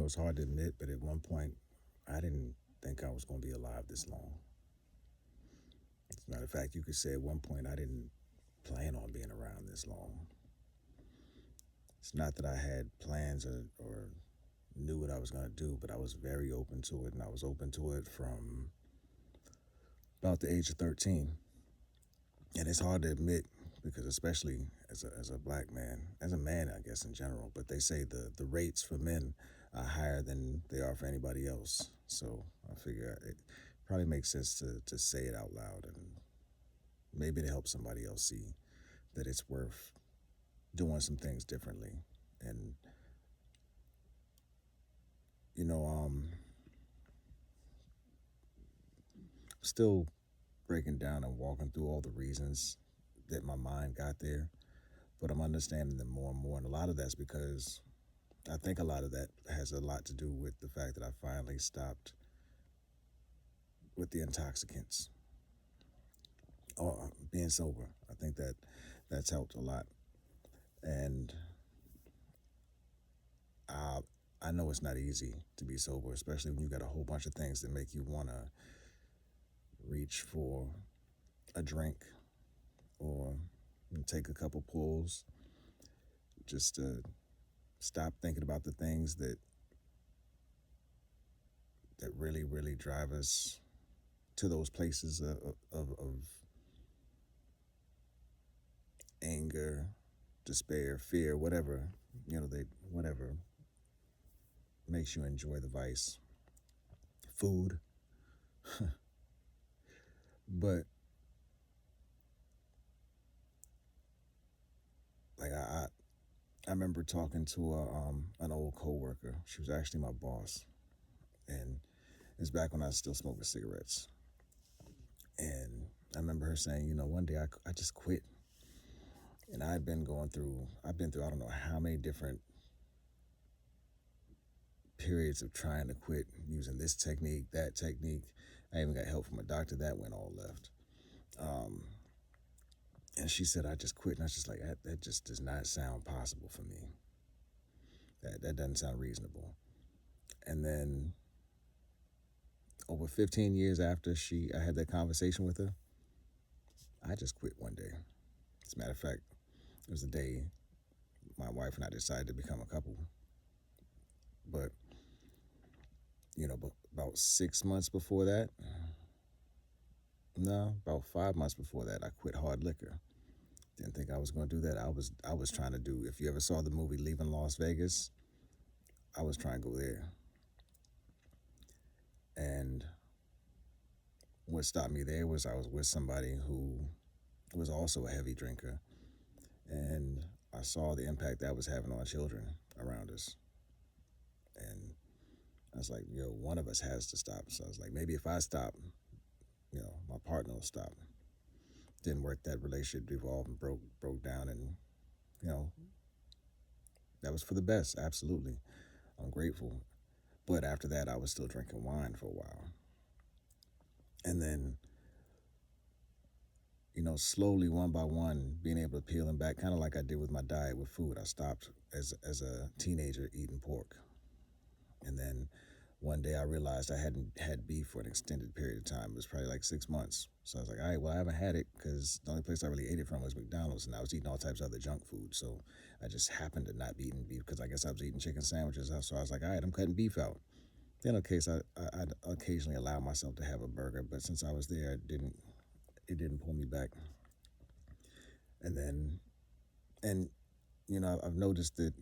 It's hard to admit, but at one point, I didn't think I was going to be alive this long. As a matter of fact, you could say at one point, I didn't plan on being around this long. It's not that I had plans or knew what I was going to do, but I was very open to it, and I was open to it from about the age of 13. And it's hard to admit because, especially as a black man, as a man, I guess in general, but they say the rates for men are higher than they are for anybody else. So I figure it probably makes sense to say it out loud and maybe to help somebody else see that it's worth doing some things differently. And, you know, still breaking down and walking through all the reasons that my mind got there, but I'm understanding them more and more. And a lot of that's because I think a lot of that has a lot to do with the fact that I finally stopped with the intoxicants or being sober. I think that that's helped a lot. And I, I know it's not easy to be sober, especially when you got a whole bunch of things that make you want to reach for a drink or take a couple pulls just to stop thinking about the things that really, really drive us to those places of anger, despair, fear, whatever, whatever makes you enjoy the vice. Food. But like I remember talking to an old coworker. She was actually my boss, and it's back when I was still smoking cigarettes. And I remember her saying, one day I just quit, and I've been through I don't know how many different periods of trying to quit using this technique, that technique. I even got help from a doctor. That went all left. Um, and she said, I just quit. And I was just like, that just does not sound possible for me. That doesn't sound reasonable. And then over 15 years after I had that conversation with her, I just quit one day. As a matter of fact, it was the day my wife and I decided to become a couple. But, about 6 months before that, no, about 5 months before that, I quit hard liquor. Didn't think I was going to do that. I was trying to do. If you ever saw the movie Leaving Las Vegas, I was trying to go there. And what stopped me there was I was with somebody who was also a heavy drinker, and I saw the impact that was having on children around us. And I was like, one of us has to stop. So I was like, maybe if I stop, my partner will stop. Didn't work. That relationship devolved and broke down, and you know that was for the best. Absolutely, I'm grateful. But after that, I was still drinking wine for a while, and then slowly, one by one, being able to peel them back, kind of like I did with my diet with food. I stopped as a teenager eating pork, and then one day I realized I hadn't had beef for an extended period of time. It was probably like 6 months. So I was like, all right, well, I haven't had it because the only place I really ate it from was McDonald's, and I was eating all types of other junk food. So I just happened to not be eating beef because I guess I was eating chicken sandwiches. So I was like, all right, I'm cutting beef out. Then, in case I'd occasionally allow myself to have a burger, but since I was there, it didn't pull me back. And then, and I've noticed that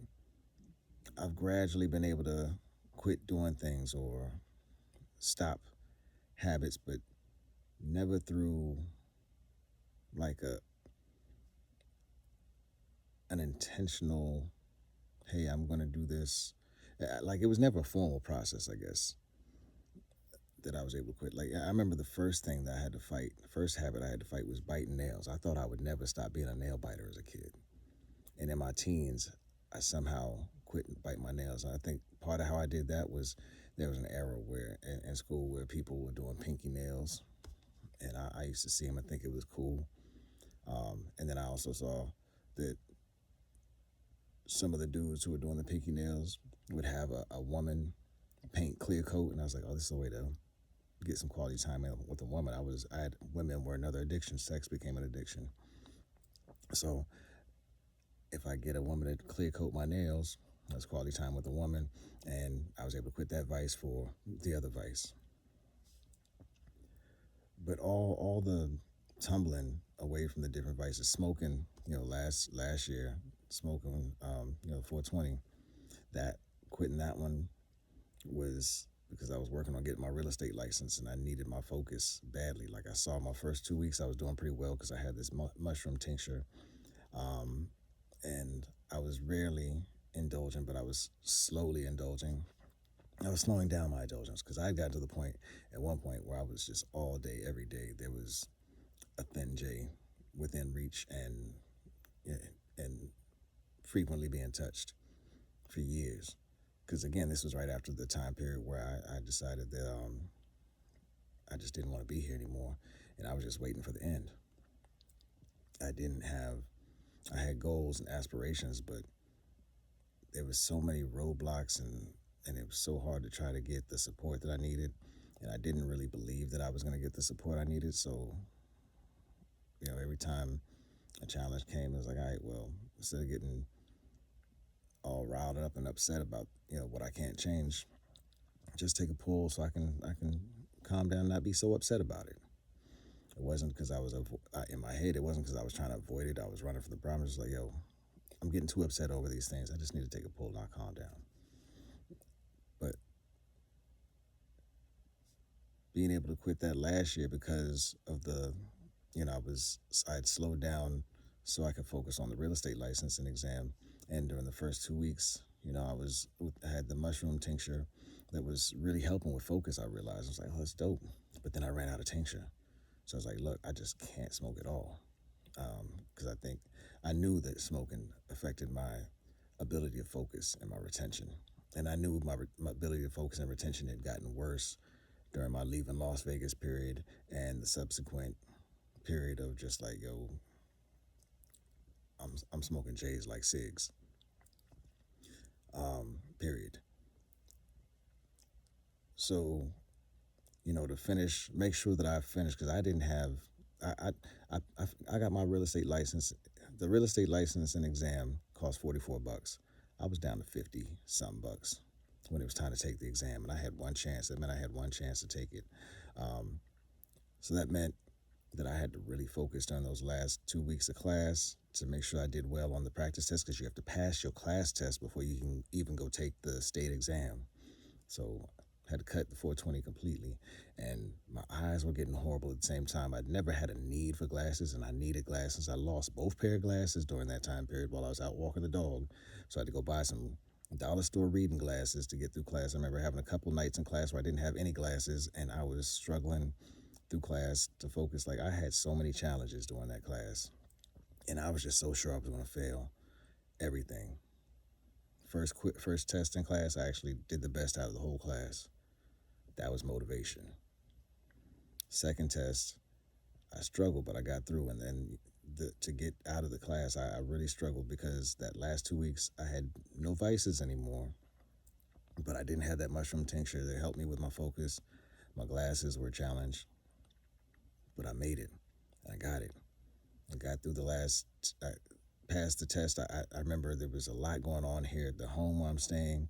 I've gradually been able to quit doing things or stop habits, but never through like an intentional, hey, I'm gonna do this. Like it was never a formal process, I guess, that I was able to quit. Like I remember the first thing that I had to fight, the first habit I had to fight was biting nails. I thought I would never stop being a nail biter as a kid. And in my teens, I somehow quit biting my nails. And I think part of how I did that was there was an era where in school where people were doing pinky nails, and I used to see them and think it was cool. And then I also saw that some of the dudes who were doing the pinky nails would have a woman paint clear coat, and I was like, oh, this is a way to get some quality time in with a woman. I had women were another addiction. Sex became an addiction. So if I get a woman to clear coat my nails, that's quality time with a woman, and I was able to quit that vice for the other vice. But all the tumbling away from the different vices, smoking, last year, smoking, 420, that quitting that one was because I was working on getting my real estate license and I needed my focus badly. Like I saw my first 2 weeks, I was doing pretty well because I had this mushroom tincture. And I was rarely indulging, but I was slowly indulging. I was slowing down my indulgence because I got to the point at one point where I was just all day, every day. There was a Thin J within reach and frequently being touched for years. Because again, this was right after the time period where I decided that I just didn't want to be here anymore, and I was just waiting for the end. I had goals and aspirations, but there was so many roadblocks and it was so hard to try to get the support that I needed, and I didn't really believe that I was going to get the support I needed. So, every time a challenge came, it was like, all right, well, instead of getting all riled up and upset about what I can't change, just take a pull so I can calm down and not be so upset about it. It wasn't because I was in my head. It wasn't because I was trying to avoid it. I was running from the problem. It was like, yo, I'm getting too upset over these things. I just need to take a pull and I'll calm down. But being able to quit that last year because of I had slowed down so I could focus on the real estate license and exam. And during the first 2 weeks, I had the mushroom tincture that was really helping with focus. I realized I was like, oh, that's dope. But then I ran out of tincture. So I was like, look, I just can't smoke at all. Because I knew that smoking affected my ability to focus and my retention. And I knew my ability to focus and retention had gotten worse during my leaving Las Vegas period and the subsequent period of just like, yo, I'm smoking J's like cigs. Period. So, to finish, make sure that I finished because I didn't have. I got my real estate license. The real estate license and exam cost $44. I was down to 50 some bucks when it was time to take the exam, and I had one chance. That meant I had one chance to take it. So that meant that I had to really focus on those last 2 weeks of class to make sure I did well on the practice test because you have to pass your class test before you can even go take the state exam. So I had to cut the 420 completely, and my eyes were getting horrible at the same time. I'd never had a need for glasses, and I needed glasses. I lost both pair of glasses during that time period while I was out walking the dog, so I had to go buy some dollar store reading glasses to get through class. I remember having a couple nights in class where I didn't have any glasses, and I was struggling through class to focus. Like I had so many challenges during that class, and I was just so sure I was going to fail everything. First test in class, I actually did the best out of the whole class. That was motivation. Second test, I struggled, but I got through. And then to get out of the class, I really struggled because that last 2 weeks, I had no vices anymore, but I didn't have that mushroom tincture that helped me with my focus. My glasses were a challenge, but I made it. I got it. I got through I passed the test. I remember there was a lot going on here at the home where I'm staying,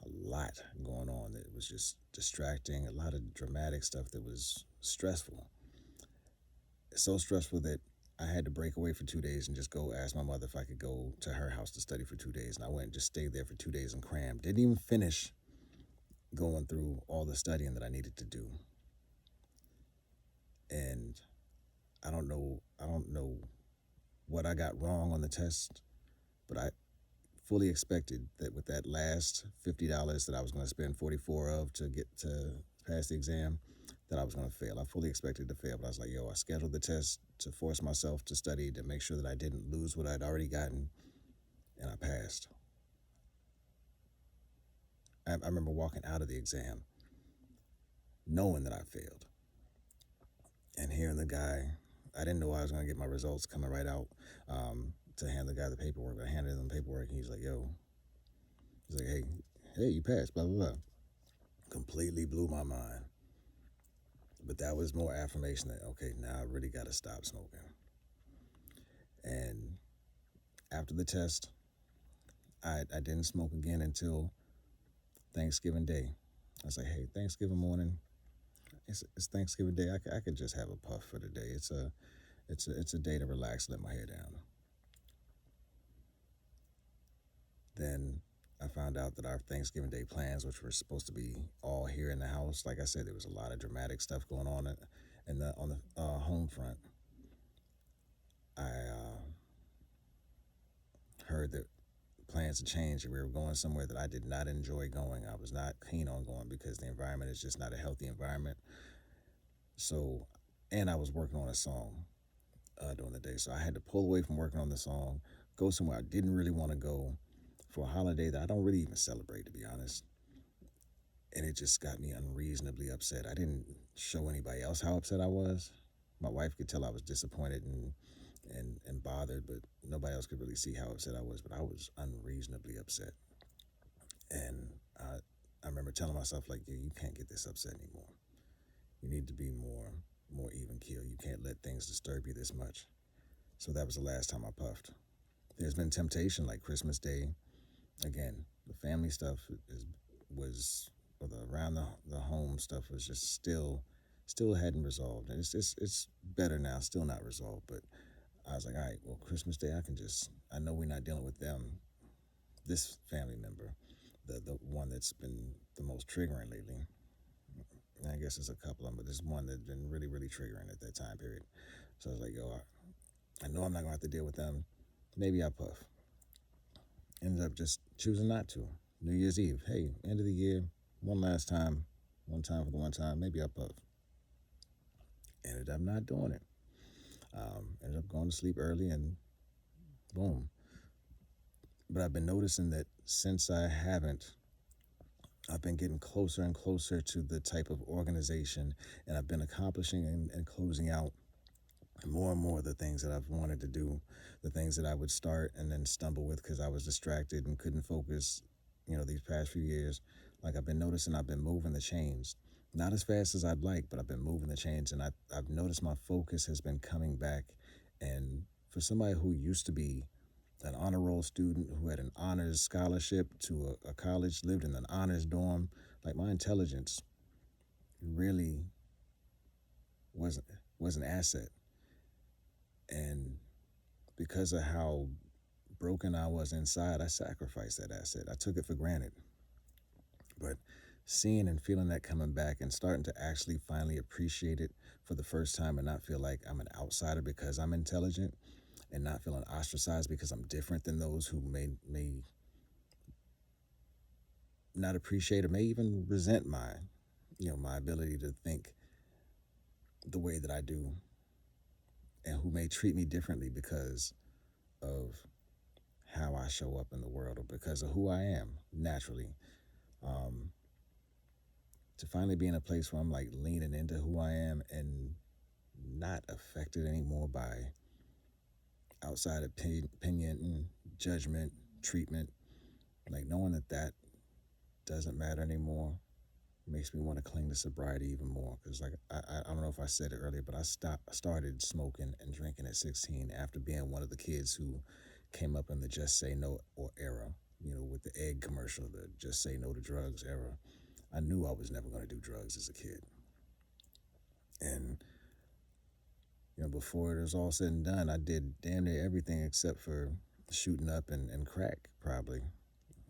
a lot going on that was just distracting, a lot of dramatic stuff that was stressful. So stressful that I had to break away for 2 days and just go ask my mother if I could go to her house to study for 2 days. And I went and just stayed there for 2 days and crammed. Didn't even finish going through all the studying that I needed to do. And I don't know what I got wrong on the test, but I fully expected that with that last $50 that I was going to spend 44 of to get to pass the exam, that I was going to fail. I fully expected to fail, but I was like, yo, I scheduled the test to force myself to study to make sure that I didn't lose what I'd already gotten, and I passed. I remember walking out of the exam knowing that I failed and hearing the guy. I didn't know I was going to get my results coming right out. to hand the guy the paperwork. I handed him the paperwork, and he's like, "Yo," he's like, "Hey, you passed." Blah blah blah. Completely blew my mind. But that was more affirmation that okay, now I really got to stop smoking. And after the test, I didn't smoke again until Thanksgiving Day. I was like, "Hey, Thanksgiving morning, it's Thanksgiving Day. I could just have a puff for the day. It's a day to relax, let my hair down." Then I found out that our Thanksgiving Day plans, which were supposed to be all here in the house, like I said, there was a lot of dramatic stuff going on on the home front. I heard that plans to change. We were going somewhere that I did not enjoy going. I was not keen on going because the environment is just not a healthy environment. So, and I was working on a song during the day, so I had to pull away from working on the song, go somewhere I didn't really want to go for a holiday that I don't really even celebrate, to be honest. And it just got me unreasonably upset. I didn't show anybody else how upset I was. My wife could tell I was disappointed and bothered, but nobody else could really see how upset I was. But I was unreasonably upset, and I remember telling myself like, "Yeah, you can't get this upset anymore. You need to be more even keel. You can't let things disturb you this much." So that was the last time I puffed. There's been temptation like Christmas Day. Again, the family stuff was or the around the home stuff was just still hadn't resolved. And it's better now, still not resolved. But I was like, all right, well, Christmas Day, I know we're not dealing with them, this family member, the one that's been the most triggering lately. And I guess there's a couple of them, but there's one that's been really, really triggering at that time period. So I was like, yo, I know I'm not gonna have to deal with them. Maybe I puff. Ended up just choosing not to. New Year's Eve, hey, end of the year, one last time, one time for the one time, maybe I puff. Ended up not doing it. Ended up going to sleep early and boom. But I've been noticing that since I haven't, I've been getting closer and closer to the type of organization, and I've been accomplishing and closing out more and more the things that I've wanted to do, the things that I would start and then stumble with because I was distracted and couldn't focus, these past few years. Like I've been noticing I've been moving the chains. Not as fast as I'd like, but I've been moving the chains, and I've noticed my focus has been coming back. And for somebody who used to be an honor roll student who had an honors scholarship to a college, lived in an honors dorm, like my intelligence really was an asset. And because of how broken I was inside, I sacrificed that asset. I took it for granted. But seeing and feeling that coming back and starting to actually finally appreciate it for the first time and not feel like I'm an outsider because I'm intelligent and not feeling ostracized because I'm different than those who may not appreciate or may even resent my ability to think the way that I do, and who may treat me differently because of how I show up in the world or because of who I am naturally. Um, to finally be in a place where I'm like leaning into who I am and not affected anymore by outside opinion and judgment, treatment, like knowing that doesn't matter anymore makes me want to cling to sobriety even more. Because like I don't know if I said it earlier, but I started smoking and drinking at 16 after being one of the kids who came up in the just say no or era, with the egg commercial, the just say no to drugs era. I knew I was never going to do drugs as a kid. And before it was all said and done, I did damn near everything except for shooting up and crack, probably.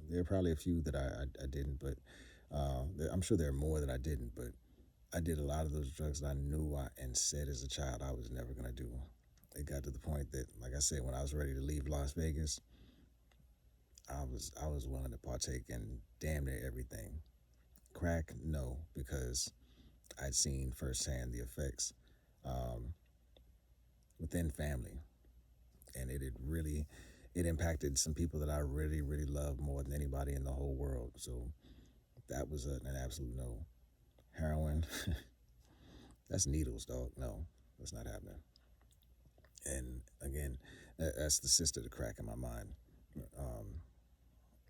There are probably a few that I didn't, but I'm sure there are more that I didn't, but I did a lot of those drugs that I knew and said as a child I was never going to do. It got to the point that, like I said, when I was ready to leave Las Vegas, I was willing to partake in damn near everything. Crack, no, because I'd seen firsthand the effects um, within family, and it impacted some people that I really really love more than anybody in the whole world. So that was an absolute no. Heroin, that's needles, dog. No, that's not happening. And again, That's the sister to crack in my mind. Um,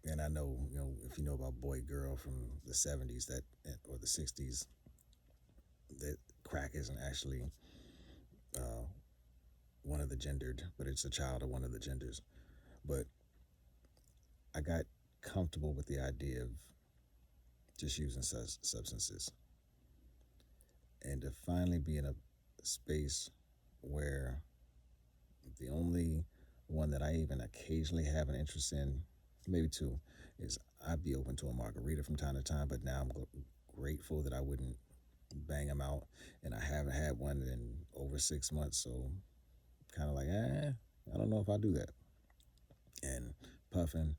and I know, if you know about Boy Girl from the '70s that or the '60s, that crack isn't actually uh, one of the gendered, but it's a child of one of the genders. But I got comfortable with the idea of just using substances, and to finally be in a space where the only one that I even occasionally have an interest in, maybe two, is I'd be open to a margarita from time to time, but now I'm grateful that I wouldn't bang them out, and I haven't had one in over 6 months, so kind of like, I don't know if I'll do that. And puffing,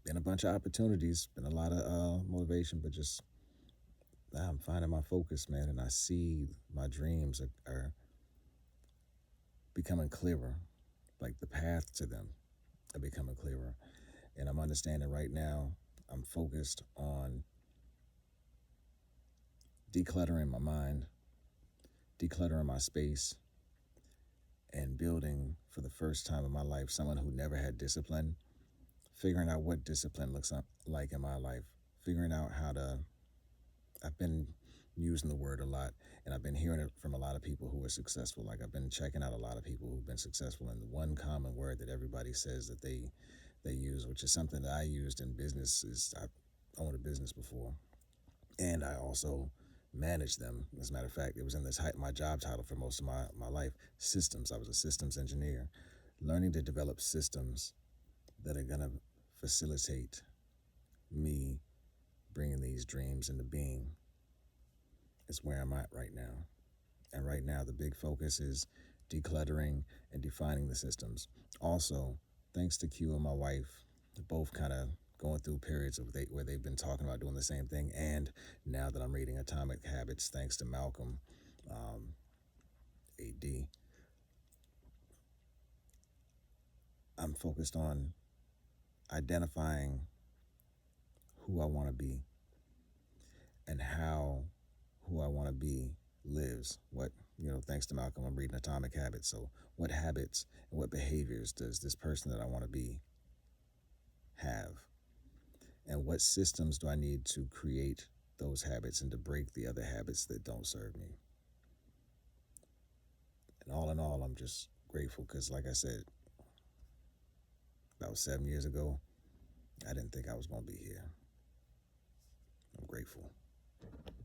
been a bunch of opportunities, been a lot of motivation, but just now I'm finding my focus, man, and I see my dreams are becoming clearer, like the path to them are becoming clearer. And I'm understanding right now I'm focused on decluttering my mind, decluttering my space, and building for the first time in my life someone who never had discipline, figuring out what discipline looks like in my life, figuring out how to. I've been using the word a lot, and I've been hearing it from a lot of people who are successful. Like, I've been checking out a lot of people who've been successful, and the one common word that everybody says that they use, which is something that I used in business, is I owned a business before, and I also managed them. As a matter of fact, it was in my job title for most of my life, systems. I was a systems engineer, learning to develop systems that are going to facilitate me bringing these dreams into being is where I'm at right now. And right now, the big focus is decluttering and defining the systems. Also, thanks to Q and my wife, both kind of going through periods where they've been talking about doing the same thing. And now that I'm reading Atomic Habits, thanks to Malcolm, AD, I'm focused on identifying who I want to be and how who I want to be lives. Thanks to Malcolm, I'm reading Atomic Habits. So, what habits and what behaviors does this person that I want to be have? And what systems do I need to create those habits and to break the other habits that don't serve me? And all in all, I'm just grateful because, like I said, about 7 years ago, I didn't think I was going to be here. I'm grateful.